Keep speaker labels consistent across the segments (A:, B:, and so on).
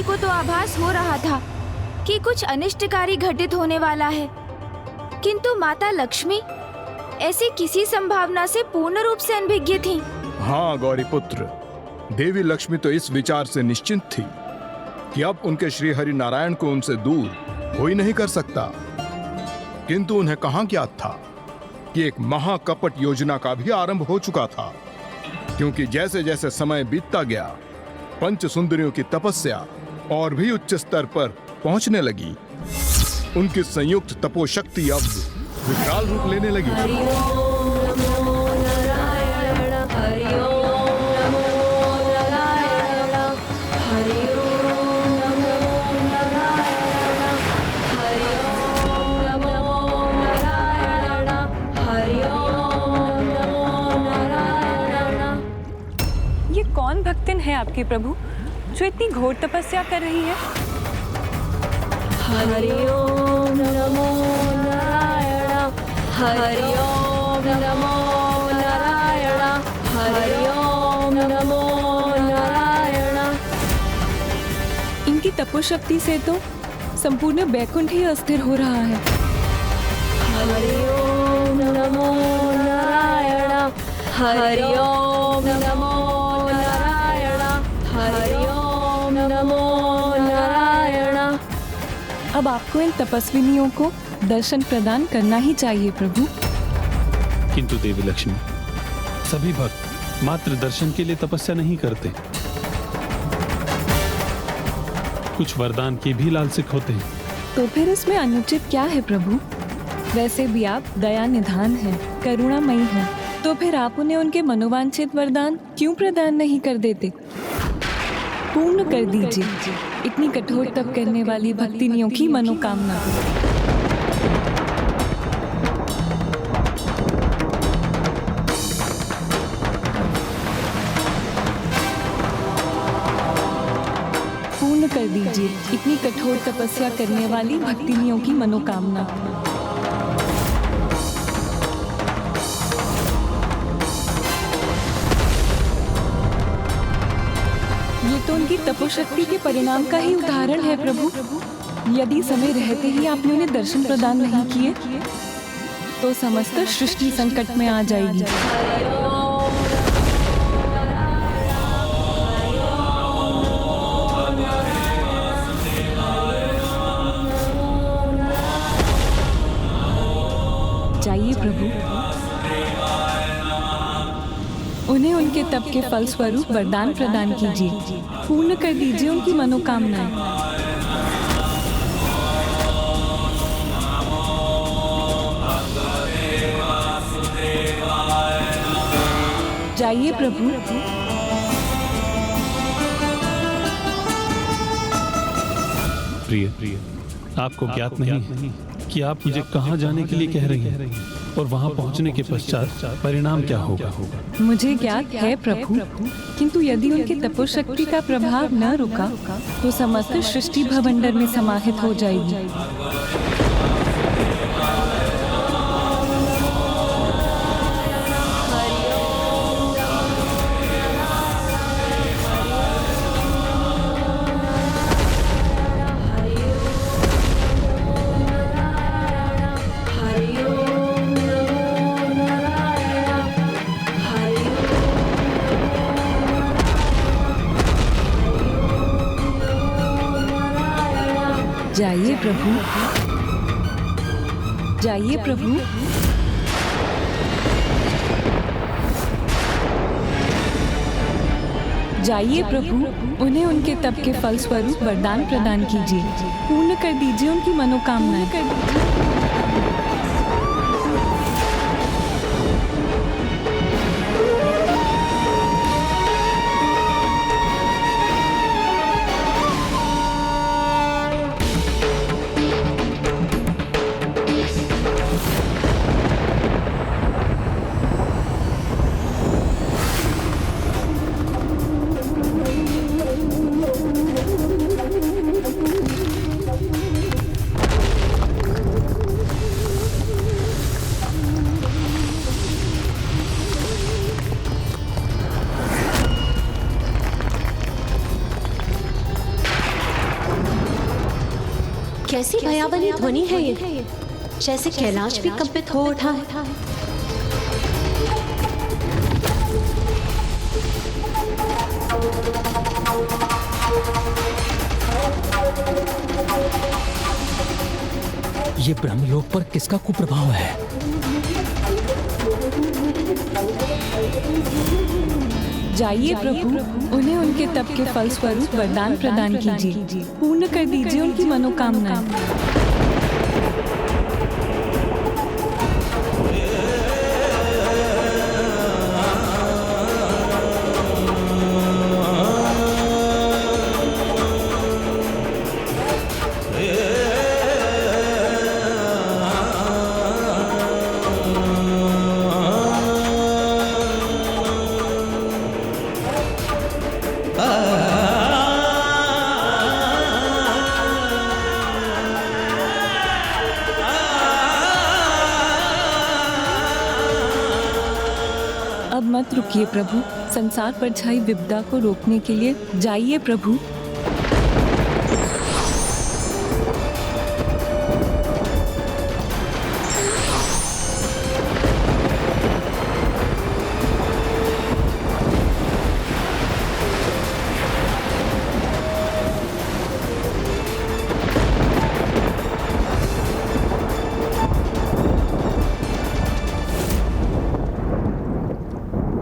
A: जी को तो आभास हो रहा था कि कुछ अनिष्टकारी घटित होने वाला है, किंतु माता लक्ष्मी ऐसी किसी संभावना से पूर्ण रूप से अनभिज्ञ थीं।
B: हाँ गौरी पुत्र, देवी लक्ष्मी तो इस विचार से निश्चिंत थी कि अब उनके श्री हरि नारायण को उनसे दूर कोई नहीं कर सकता, किंतु उन्हें कहां ज्ञात था कि एक महाकपट योजना का भी आरंभ हो चुका था, क्योंकि जैसे जैसे समय बीतता गया पंच सुंदरियों की तपस्या और भी उच्च स्तर पर पहुंचने लगी। उनकी संयुक्त तपोशक्ति अब विकराल रूप लेने लगी।
C: ये कौन भक्तिन है आपके प्रभु जो इतनी घोर तपस्या कर रही है?
D: हरि ओम नमो नारायण, हरि ओम नमो नारायण, हरि ओम नमो नारायण।
C: इनकी तपोशक्ति से तो संपूर्ण बैकुंठ ही अस्थिर हो रहा है।
D: हरि ओम नमो नारायण, हरि ओम नमो नारायण, हरि ओम नमो नारायण।
C: अब आपको इन तपस्विनियों को दर्शन प्रदान करना ही चाहिए प्रभु।
E: किंतु देवी लक्ष्मी, सभी भक्त मात्र दर्शन के लिए तपस्या नहीं करते, कुछ वरदान के भी लालसिक होते हैं।
C: तो फिर इसमें अनुचित क्या है प्रभु? वैसे भी आप दया निधान हैं, करुणामयी हैं, तो फिर आप उन्हें उनके मनोवांछित वरदान क्यों प्रदान नहीं कर देते? पूर्ण कर दीजिए इतनी कठोर तप करने वाली भक्तिनियों की मनोकामना। पूर्ण कर दीजिए इतनी कठोर तपस्या करने वाली भक्तिनियों की मनोकामना। ये तो उनकी तपोशक्ति के परिणाम का ही उदाहरण है प्रभु। यदि समय रहते ही आपने उन्हें दर्शन प्रदान नहीं किए तो समस्त सृष्टि संकट में आ जाएगी। जाइए प्रभु, उन्हें उनके तप के फल स्वरूप वरदान प्रदान कीजिए, पूर्ण कर दीजिए उनकी मनोकामनाएं। जाइए प्रभु।
E: प्रिय, आपको ज्ञात नहीं है कि आप मुझे कहाँ जाने के लिए कह रही हैं और वहाँ पहुँचने के पश्चात परिणाम क्या होगा?
C: मुझे ज्ञात है प्रभु, किंतु यदि उनकी तपोशक्ति का प्रभाव न रुका तो समस्त सृष्टि भवंडर में समाहित हो जाएगी। जाइए प्रभु, जाइए प्रभु। जाइए प्रभु, उन्हें उनके तप के फल स्वरूप वरदान प्रदान कीजिए, पूर्ण कर दीजिए उनकी मनोकामनाएं।
D: कैसी भयावनी ध्वनि है ये, जैसे कैलाश भी कंपित हो उठा है।
F: ये ब्रह्मलोक पर किसका कुप्रभाव है?
C: जाइए प्रभु, उन्हें उनके तप के फल स्वरूप वरदान प्रदान कीजिए, पूर्ण कर दीजिए उनकी मनोकामनाएं। अब मत रुकिए प्रभु, संसार पर छाई विपदा को रोकने के लिए जाइए प्रभु।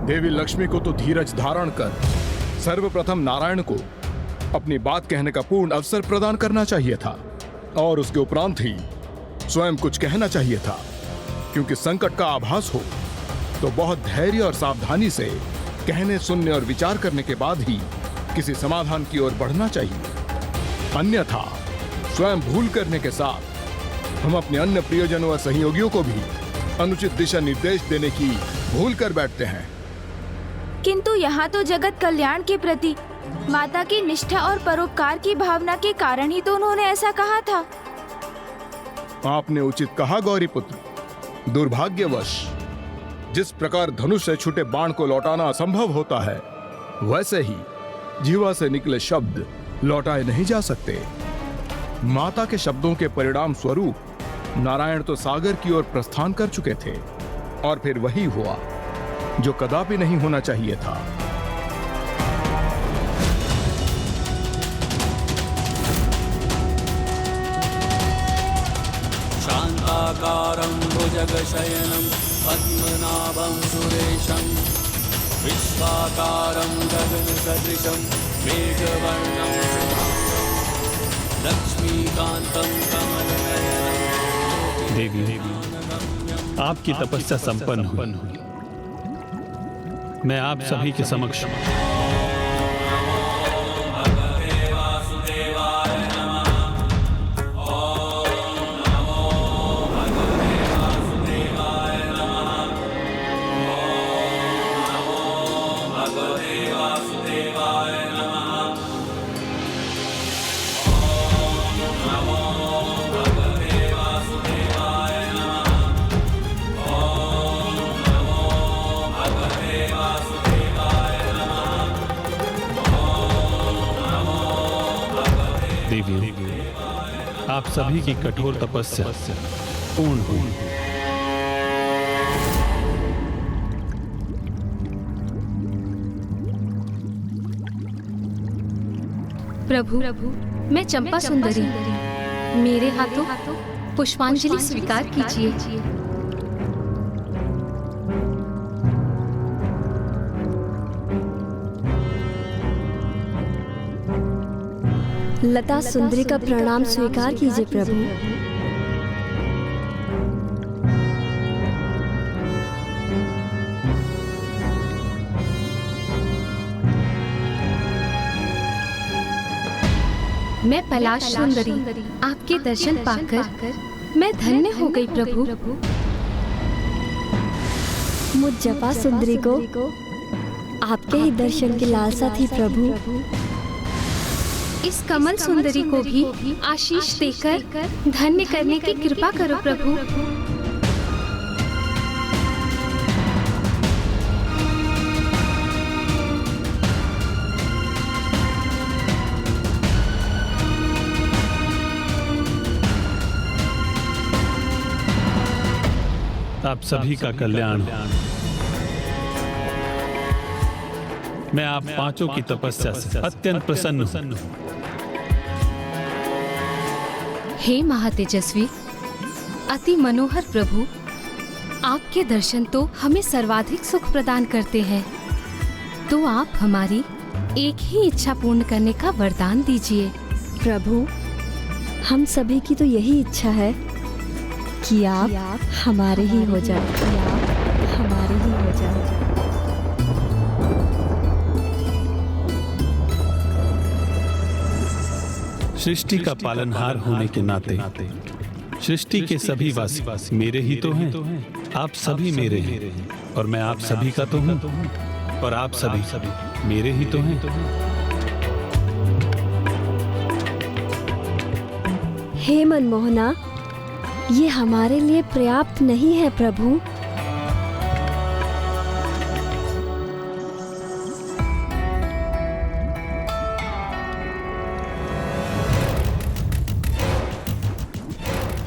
B: देवी लक्ष्मी को तो धीरज धारण कर सर्वप्रथम नारायण को अपनी बात कहने का पूर्ण अवसर प्रदान करना चाहिए था, और उसके उपरांत ही स्वयं कुछ कहना चाहिए था। क्योंकि संकट का आभास हो तो बहुत धैर्य और सावधानी से कहने, सुनने और विचार करने के बाद ही किसी समाधान की ओर बढ़ना चाहिए। अन्यथा स्वयं भूल करने के साथ हम अपने अन्य प्रियजनों और सहयोगियों को भी अनुचित दिशा निर्देश देने की भूल कर बैठते हैं।
A: किंतु यहाँ तो जगत कल्याण के प्रति माता की निष्ठा और परोपकार की भावना के कारण ही तो उन्होंने ऐसा कहा था।
B: आपने उचित कहा गौरी पुत्र। दुर्भाग्यवश जिस प्रकार धनुष से छूटे बाण को लौटाना असंभव होता है, वैसे ही जीवा से निकले शब्द लौटाए नहीं जा सकते। माता के शब्दों के परिणाम स्वरूप नारायण तो सागर की ओर प्रस्थान कर चुके थे, और फिर वही हुआ जो कदापि नहीं होना चाहिए था।
G: शांताकारं भुजगशयनं पद्मनाभं सुरेशं विश्वाकारं गगनसदृशं मेघवर्णं लक्ष्मीकान्तं कमलनयनं।
E: देवी, आपकी तपस्या संपन्न हुई। मैं आप सभी के समक्ष आप सभी की कठोर तपस्या पूर्ण हुई।
D: प्रभु, मैं चंपा सुंदरी, मेरे हाथों पुष्पांजलि स्वीकार कीजिए।
H: लता सुंदरी का प्रणाम स्वीकार कीजिए प्रभु।
D: मैं पलाश सुंदरी, आपके दर्शन पाकर मैं धन्य हो गई प्रभु।
H: मुझ जपा सुंदरी को आपके ही दर्शन की लालसा थी प्रभु।
D: इस कमल सुंदरी को भी आशीष देकर धन्य करने की कृपा करो प्रभु।
E: आप सभी का कल्याण हो। मैं आप पांचों की तपस्या से अत्यंत प्रसन्न हूं।
D: हे महातेजस्वी, अति मनोहर प्रभु, आपके दर्शन तो हमें सर्वाधिक सुख प्रदान करते हैं। तो आप हमारी एक ही इच्छा पूर्ण करने का वरदान दीजिए।
H: प्रभु, हम सभी की तो यही इच्छा है कि आप हमारे ही हो जाए, हमारे ही हो जाए।
E: सृष्टि का पालनहार होने के नाते सृष्टि के सभी वासी मेरे ही तो हैं। आप सभी मेरे हैं और मैं आप सभी का तो हूँ और आप सभी मेरे ही तो हैं।
H: हे मनमोहना, ये हमारे लिए पर्याप्त नहीं है प्रभु।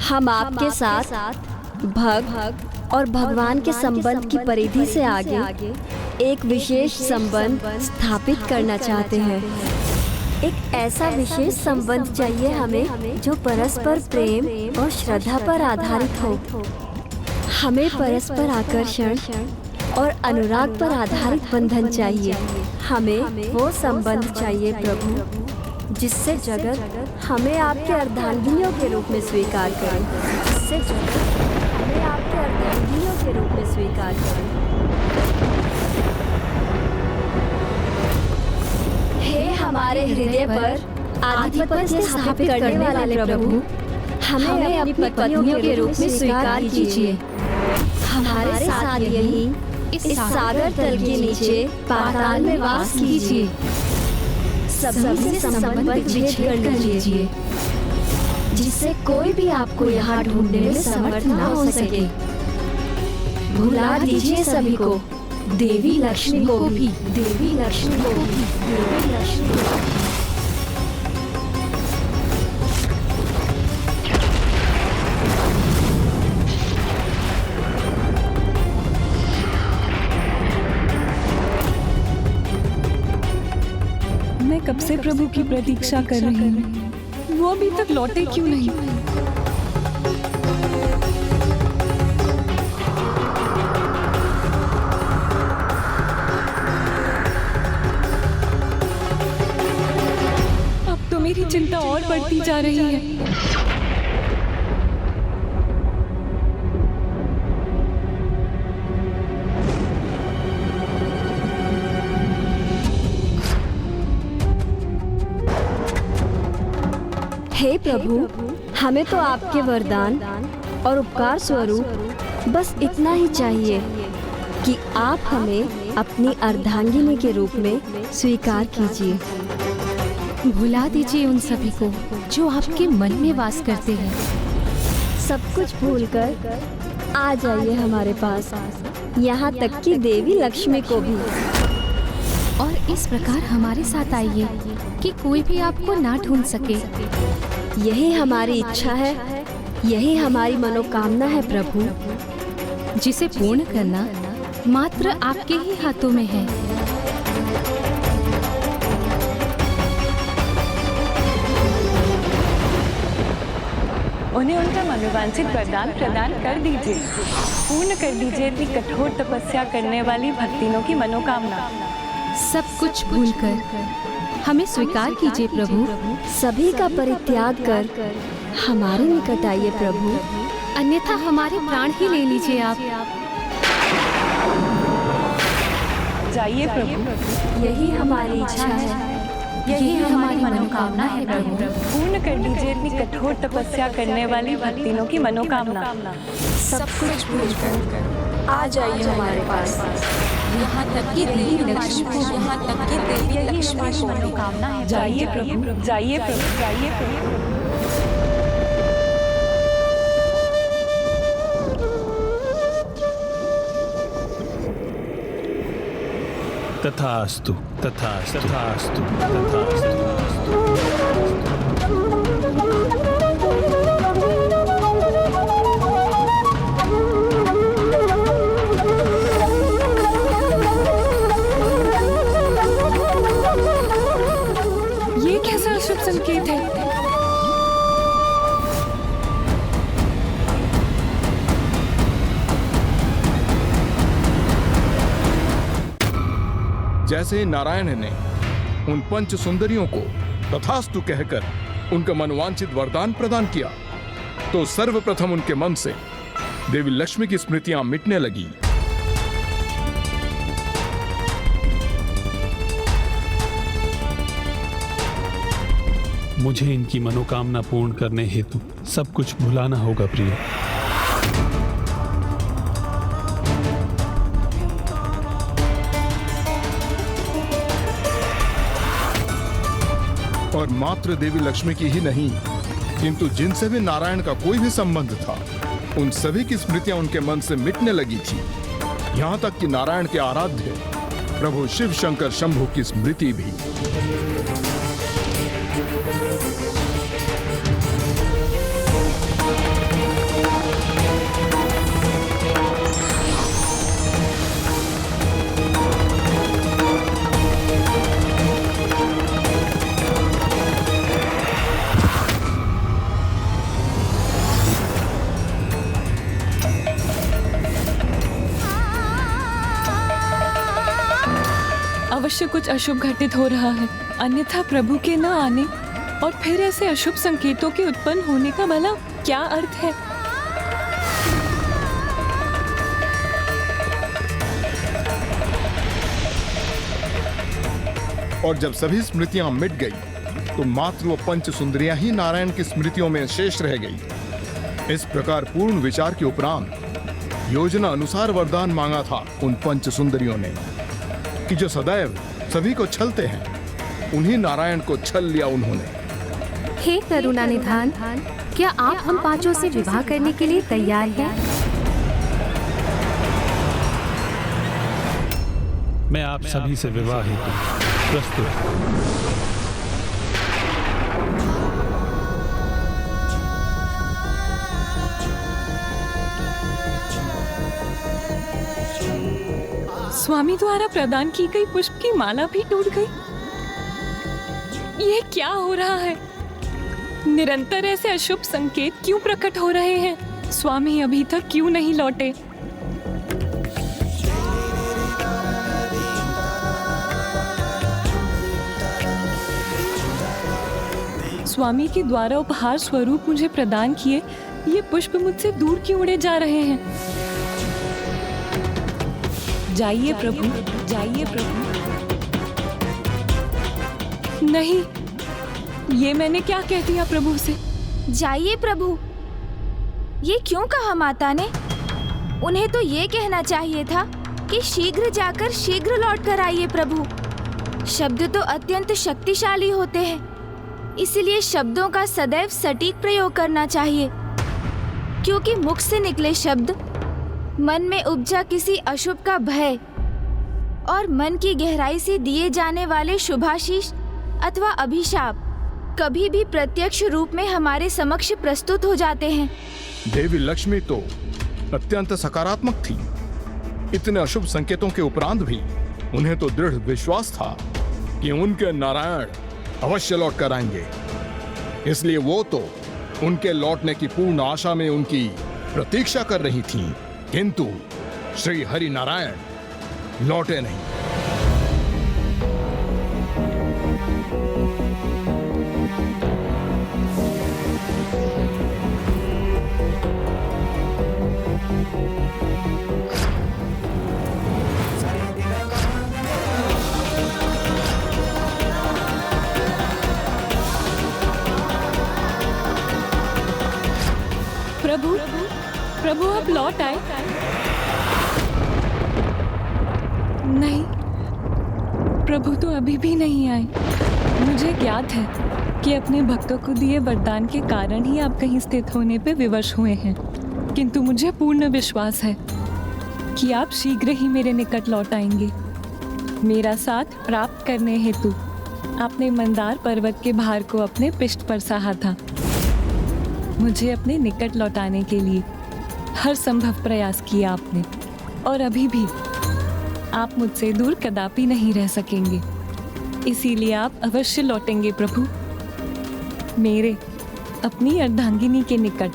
H: हम आपके साथ भक्त और भगवान के संबंध की परिधि से आगे एक विशेष संबंध स्थापित करना चाहते हैं। एक ऐसा विशेष संबंध चाहिए हमें जो परस्पर प्रेम और श्रद्धा पर आधारित हो। हमें परस्पर आकर्षण और अनुराग पर आधारित बंधन चाहिए। हमें वो संबंध चाहिए प्रभु जिससे जगत हमें आपके अर्धांगिनियों के रूप में स्वीकार करे। जिससे जगत हमें आपके अर्धांगिनियों के रूप में स्वीकार करे। हे हमारे हृदय पर आधिपत्य स्थापित करने वाले प्रभु, हमें अपनी पत्नियों के रूप में स्वीकार कीजिए। हमारे साथ यही इस सागर तल के नीचे पाताल में वास कीजिए। सभी से संबंध विच्छेद कर लीजिए जिससे कोई भी आपको यहाँ ढूंढने में समर्थ न हो सके। भुला दीजिए सभी को, देवी लक्ष्मी को भी, देवी लक्ष्मी को भी, देवी लक्ष्मी को भी।
C: मैं कब से प्रभु की प्रतीक्षा कर रही हूँ, वो अभी तक लौटे क्यों नहीं? अब तो मेरी चिंता और बढ़ती जा रही है।
H: हे प्रभु, हमें तो आपके वरदान और उपकार स्वरूप बस इतना ही चाहिए कि आप हमें अपनी अर्धांगिनी के रूप में स्वीकार कीजिए।
D: भुला दीजिए उन सभी को जो आपके मन में वास करते हैं।
H: सब कुछ भूलकर आ जाइए हमारे पास, यहाँ तक कि देवी लक्ष्मी को भी।
D: और इस प्रकार हमारे साथ आइए कि कोई भी आपको ना ढूंढ सके।
H: यही हमारी इच्छा है, यही हमारी मनोकामना है प्रभु,
D: जिसे पूर्ण करना मात्र आपके ही हाथों में है।
C: उन्हें उनका मनोवांछित वरदान प्रदान कर दीजिए। पूर्ण कर दीजिए इतनी कठोर तपस्या करने वाली भक्तिनों की मनोकामना।
D: सब कुछ भूलकर हमें स्वीकार कीजिए प्रभु।
H: सभी का परित्याग कर हमारे निकट आइए प्रभु,
D: अन्यथा हमारे प्राण ही ले लीजिए आप।
C: जाइए प्रभु,
H: यही हमारी इच्छा है,
D: यही हमारी मनोकामना है प्रभु।
C: पूर्ण कर दीजिए इतनी कठोर तपस्या करने वाली भक्तिनों की मनोकामना।
H: सब कुछ भूलकर आ जाइए हमारे पास,
I: यहाँ तक कि देवी लक्ष्मी को, यहाँ तक कि देवी लक्ष्मी को मनोकामना है।
C: जाइए प्रभु, जाइए प्रभु, जाइए प्रभु।
E: तथास्तु, तथास्तु, तथास्तु, तथास्तु।
B: जैसे ही नारायण ने उन पंच सुंदरियों को तथास्तु कहकर उनका मनोवांछित वरदान प्रदान किया तो सर्वप्रथम उनके मन से देवी लक्ष्मी की स्मृतियां मिटने लगी।
E: मुझे इनकी मनोकामना पूर्ण करने हेतु सब कुछ भुलाना होगा प्रिय।
B: और मात्र देवी लक्ष्मी की ही नहीं किंतु जिनसे भी नारायण का कोई भी संबंध था उन सभी की स्मृतियां उनके मन से मिटने लगी थी। यहां तक कि नारायण के आराध्य प्रभु शिव शंकर शंभु की स्मृति भी।
C: अवश्य कुछ अशुभ घटित हो रहा है, अन्यथा प्रभु के न आने और फिर ऐसे अशुभ संकेतों के उत्पन्न होने का भला क्या अर्थ है।
B: और जब सभी स्मृतियां मिट गई तो मात्र वो पंच सुंदरियां ही नारायण की स्मृतियों में शेष रह गई। इस प्रकार पूर्ण विचार के उपरांत योजना अनुसार वरदान मांगा था उन पंच सुंदरियों ने कि जो सदैव सभी को छलते हैं उन्हीं नारायण को छल लिया उन्होंने।
D: हे करुणा निधान, क्या आप हम पांचों से विवाह करने के लिए तैयार हैं?
E: मैं आप सभी से विवाह हेतु प्रस्तुत।
C: स्वामी द्वारा प्रदान की गई पुष्प की माला भी टूट गई। ये क्या हो रहा है? निरंतर ऐसे अशुभ संकेत क्यों प्रकट हो रहे हैं? स्वामी अभी तक क्यों नहीं लौटे? स्वामी के द्वारा उपहार स्वरूप मुझे प्रदान किए ये पुष्प मुझसे दूर क्यों उड़े जा रहे हैं? जाइए प्रभु, जाइए प्रभु। नहीं, ये मैंने क्या कह दिया प्रभु से?
A: जाइए प्रभु, ये क्यों कहा माता ने? उन्हें तो ये कहना चाहिए था कि शीघ्र जाकर शीघ्र लौट कर आइए प्रभु। शब्द तो अत्यंत शक्तिशाली होते हैं, इसलिए शब्दों का सदैव सटीक प्रयोग करना चाहिए, क्योंकि मुख से निकले शब्द मन में उपजा किसी अशुभ का भय और मन की गहराई से दिए जाने वाले शुभाशीष अथवा अभिशाप कभी भी प्रत्यक्ष रूप में हमारे समक्ष प्रस्तुत हो जाते हैं।
B: देवी लक्ष्मी तो अत्यंत सकारात्मक थी। इतने अशुभ संकेतों के उपरांत भी उन्हें तो दृढ़ विश्वास था कि उनके नारायण अवश्य लौट कर आएंगे। इसलिए वो तो उनके लौटने की पूर्ण आशा में उनकी प्रतीक्षा कर रही थीं, किंतु श्री हरि नारायण लौटे नहीं।
C: प्रभु, प्रभु आप लौट आए? नहीं, प्रभु तो अभी भी नहीं आए। मुझे ज्ञात है कि अपने भक्तों को दिए वरदान के कारण ही आप कहीं स्थित होने पे विवश हुए हैं, किंतु मुझे पूर्ण विश्वास है कि आप शीघ्र ही मेरे निकट लौट आएंगे। मेरा साथ प्राप्त करने हेतु आपने मंदार पर्वत के भार को अपने पिष्ट पर सहा था। मुझे अपने निकट लौटाने के लिए हर संभव प्रयास किया आपने, और अभी भी आप मुझसे दूर कदापि नहीं रह सकेंगे। इसीलिए आप अवश्य लौटेंगे प्रभु, मेरे अपनी अर्धांगिनी के निकट।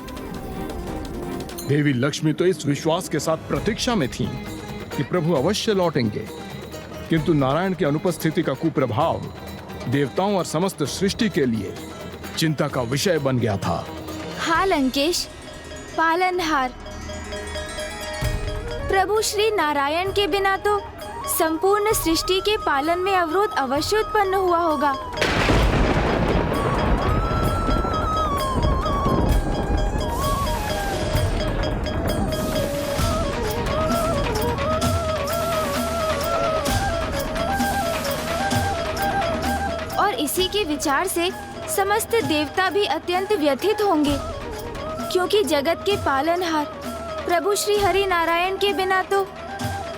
B: देवी लक्ष्मी तो इस विश्वास के साथ प्रतीक्षा में थीं कि प्रभु अवश्य लौटेंगे, किंतु नारायण की अनुपस्थिति का कुप्रभाव देवताओं और समस्त सृष्टि के लिए चिंता का विषय बन गया था।
A: हाँ लंकेश, पालनहार प्रभु श्री नारायण के बिना तो संपूर्ण सृष्टि के पालन में अवरोध अवश्य उत्पन्न हुआ होगा। और इसी के विचार से समस्त देवता भी अत्यंत व्यथित होंगे, क्योंकि जगत के पालनहार प्रभु श्री हरि नारायण के बिना तो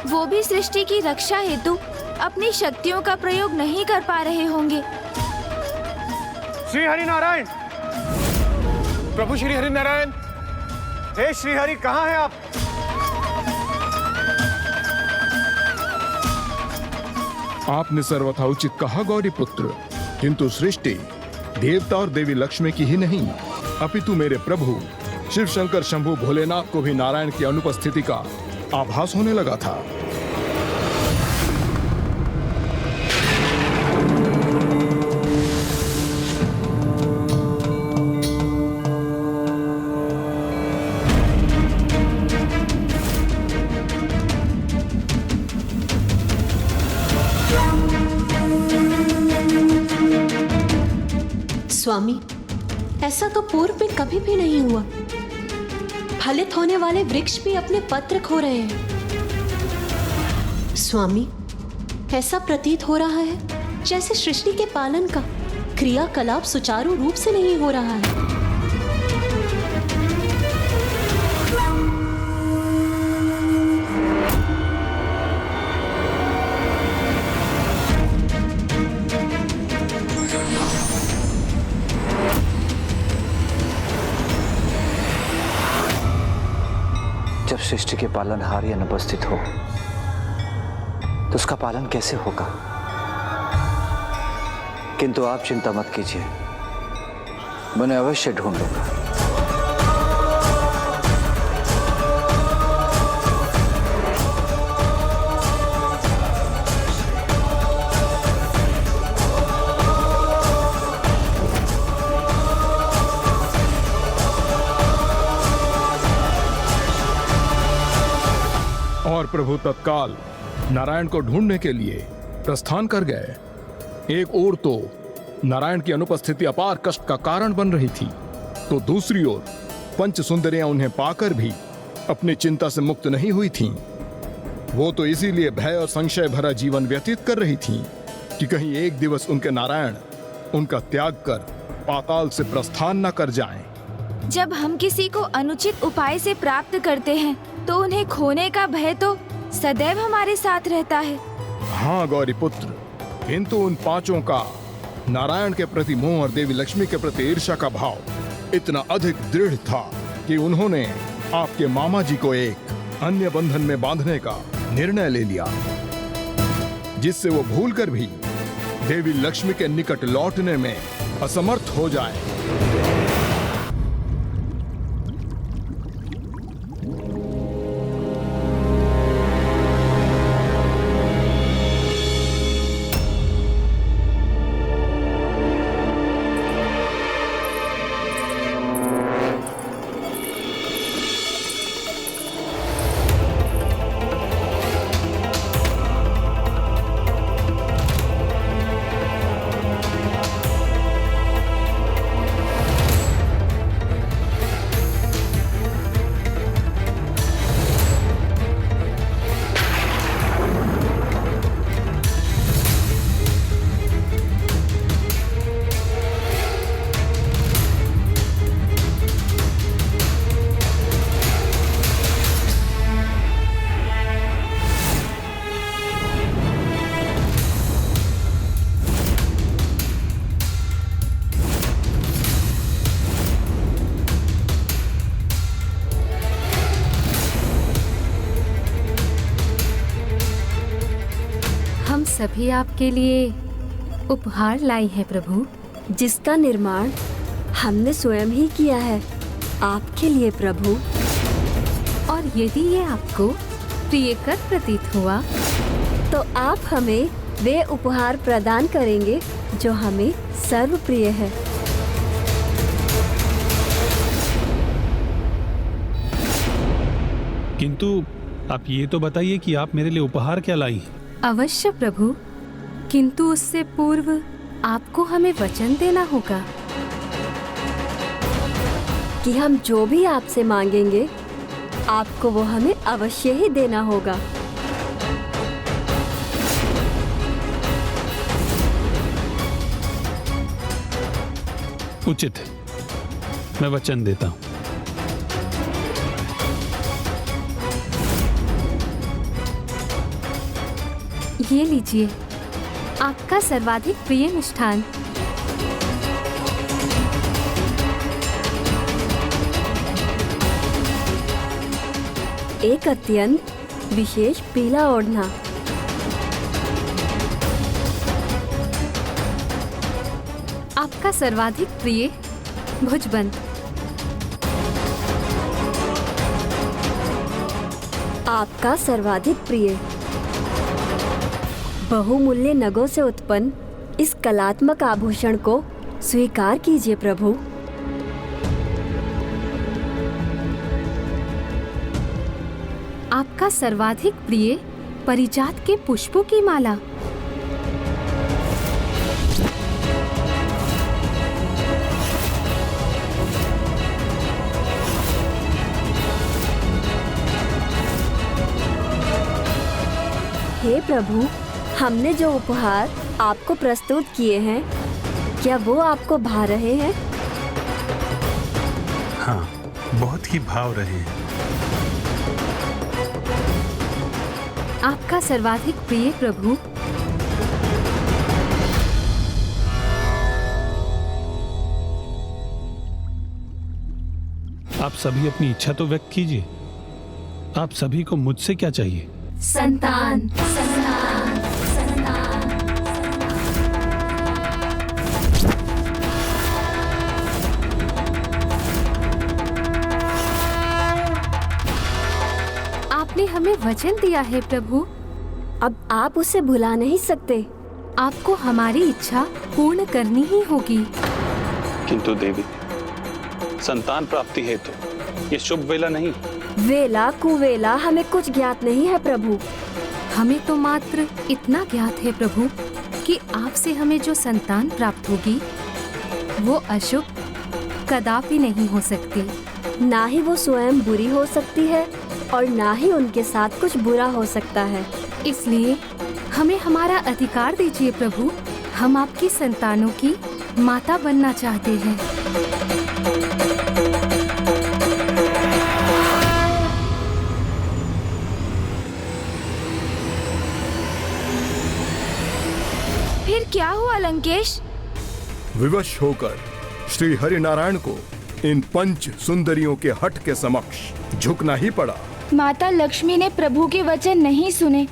A: वो भी सृष्टि की रक्षा हेतु अपनी शक्तियों का प्रयोग नहीं कर पा रहे होंगे।
J: श्री हरि नारायण, प्रभु श्री हरि नारायण, हे श्री हरि, कहाँ हैं आप?
B: आपने सर्वथा उचित कहा गौरी पुत्र, किंतु सृष्टि देवता और देवी लक्ष्मी की ही नहीं, अपितु मेरे प्रभु शिव शंकर शंभु भोलेनाथ को भी नारायण की अनुपस्थिति का आभास होने लगा था।
I: स्वामी, ऐसा तो पूर्व में कभी भी नहीं हुआ। फलित होने वाले वृक्ष भी अपने पत्र खो रहे हैं। स्वामी, ऐसा प्रतीत हो रहा है जैसे सृष्टि के पालन का क्रियाकलाप सुचारू रूप से नहीं हो रहा है।
K: जब सृष्टि के पालनहार ही अनुपस्थित हो तो उसका पालन कैसे होगा? किंतु आप चिंता मत कीजिए, मैं उन्हें अवश्य ढूंढ लूंगा।
B: और प्रभु तत्काल नारायण को ढूंढने के लिए प्रस्थान कर गए। एक ओर तो नारायण की अनुपस्थिति अपार कष्ट का कारण बन रही थी, तो दूसरी ओर पंच सुंदरियां उन्हें पाकर भी अपनी चिंता से मुक्त नहीं हुई थीं। वो तो इसीलिए भय और संशय भरा जीवन व्यतीत कर रही थीं कि कहीं एक दिवस उनके नारायण उनका त्याग कर पाताल से प्रस्थान न कर जाएं।
A: जब हम किसी को अनुचित उपाय से प्राप्त करते हैं तो उन्हें खोने का भय तो सदैव हमारे साथ रहता है।
B: हाँ गौरी पुत्र, किंतु उन पांचों का नारायण के प्रति मोह और देवी लक्ष्मी के प्रति ईर्ष्या का भाव इतना अधिक दृढ़ था कि उन्होंने आपके मामा जी को एक अन्य बंधन में बांधने का निर्णय ले लिया, जिससे वो भूलकर भी देवी लक्ष्मी के निकट लौटने में असमर्थ हो जाए।
D: सभी आपके लिए उपहार लाई है प्रभु,
H: जिसका निर्माण हमने स्वयं ही किया है आपके लिए प्रभु।
D: और यदि ये आपको प्रियकर प्रतीत हुआ
H: तो आप हमें वे उपहार प्रदान करेंगे जो हमें सर्वप्रिय है।
E: किंतु आप ये तो बताइए कि आप मेरे लिए उपहार क्या लाई हैं?
D: अवश्य प्रभु, किंतु उससे पूर्व आपको हमें वचन देना होगा
H: कि हम जो भी आपसे मांगेंगे आपको वो हमें अवश्य ही देना होगा।
E: उचित है, मैं वचन देता हूं।
D: ये लीजिए आपका सर्वाधिक प्रिय मिष्ठान।
H: एक अत्यंत विशेष पीला ओढ़ना।
D: आपका सर्वाधिक प्रिय भुजबंद।
H: आपका सर्वाधिक प्रिय बहुमूल्य नगों से उत्पन्न इस कलात्मक आभूषण को स्वीकार कीजिए प्रभु।
D: आपका सर्वाधिक प्रिय परिजात के पुष्पों की माला।
H: हे प्रभु, हमने जो उपहार आपको प्रस्तुत किए हैं क्या वो आपको भा रहे हैं?
E: हाँ, बहुत ही भाव रहे हैं।
D: आपका सर्वाधिक प्रिय प्रभु।
E: आप सभी अपनी इच्छा तो व्यक्त कीजिए। आप सभी को मुझसे क्या चाहिए?
A: संतान, संतान, संतान।
D: आपने हमें वचन दिया है प्रभु।
H: अब आप उसे भुला नहीं सकते।
D: आपको हमारी इच्छा पूर्ण करनी ही होगी।
E: किंतु देवी, संतान प्राप्ति हेतु ये शुभ वेला नहीं।
H: वेला कुवेला हमें कुछ ज्ञात नहीं है प्रभु।
D: हमें तो मात्र इतना ज्ञात है प्रभु कि आपसे हमें जो संतान प्राप्त होगी वो अशुभ कदापि नहीं हो सकती।
H: ना ही वो स्वयं बुरी हो सकती है और ना ही उनके साथ कुछ बुरा हो सकता है।
D: इसलिए हमें हमारा अधिकार दीजिए प्रभु। हम आपकी संतानों की माता बनना चाहते हैं।
A: फिर क्या हुआ लंकेश?
B: विवश होकर श्री हरि नारायण को इन पंच सुंदरियों के हट के समक्ष झुकना ही पड़ा।
A: माता लक्ष्मी ने प्रभु के वचन नहीं सुने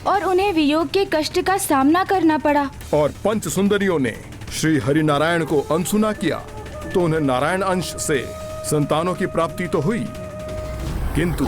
A: और उन्हें वियोग के कष्ट का सामना करना पड़ा।
B: और पंच सुंदरियों ने श्री हरि नारायण को अनसुना किया तो उन्हें नारायण अंश से संतानों की प्राप्ति तो हुई, किंतु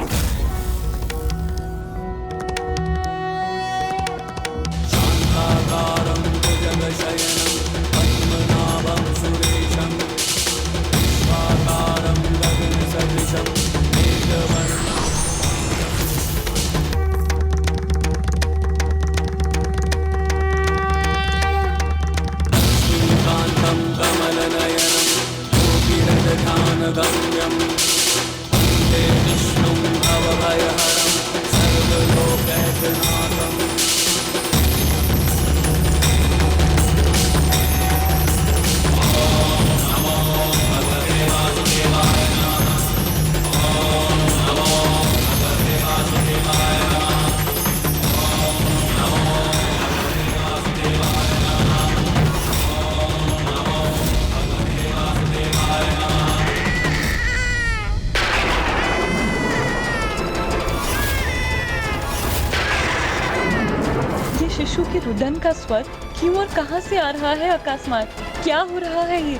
C: शिशु के रुदन का स्वर क्यों और कहां से आ रहा है अकस्मात? क्या हो रहा है ये?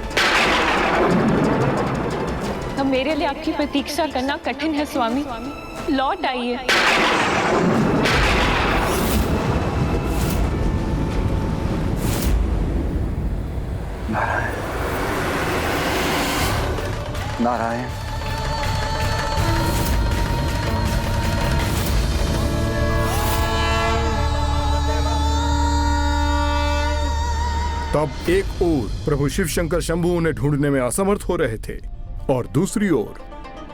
C: अब मेरे लिए आपकी प्रतीक्षा करना कठिन है स्वामी। लौट आइए।
K: नारायण,
B: तब एक ओर प्रभु शिव शंकर शंभु उन्हें ढूंढने में असमर्थ हो रहे थे और दूसरी ओर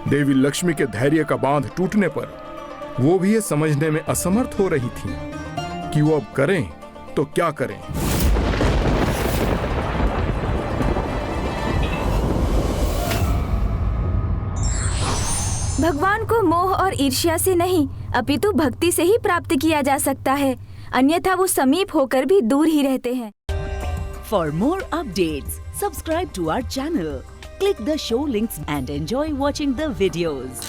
B: देवी लक्ष्मी के धैर्य का बांध टूटने पर वो भी ये समझने में असमर्थ हो रही थी कि वो अब करें तो क्या करें।
A: भगवान को मोह और ईर्ष्या से नहीं अपितु भक्ति से ही प्राप्त किया जा सकता है, अन्यथा वो समीप होकर भी दूर ही रहते हैं।
L: For more updates, subscribe to our channel, click the show links and enjoy watching the videos.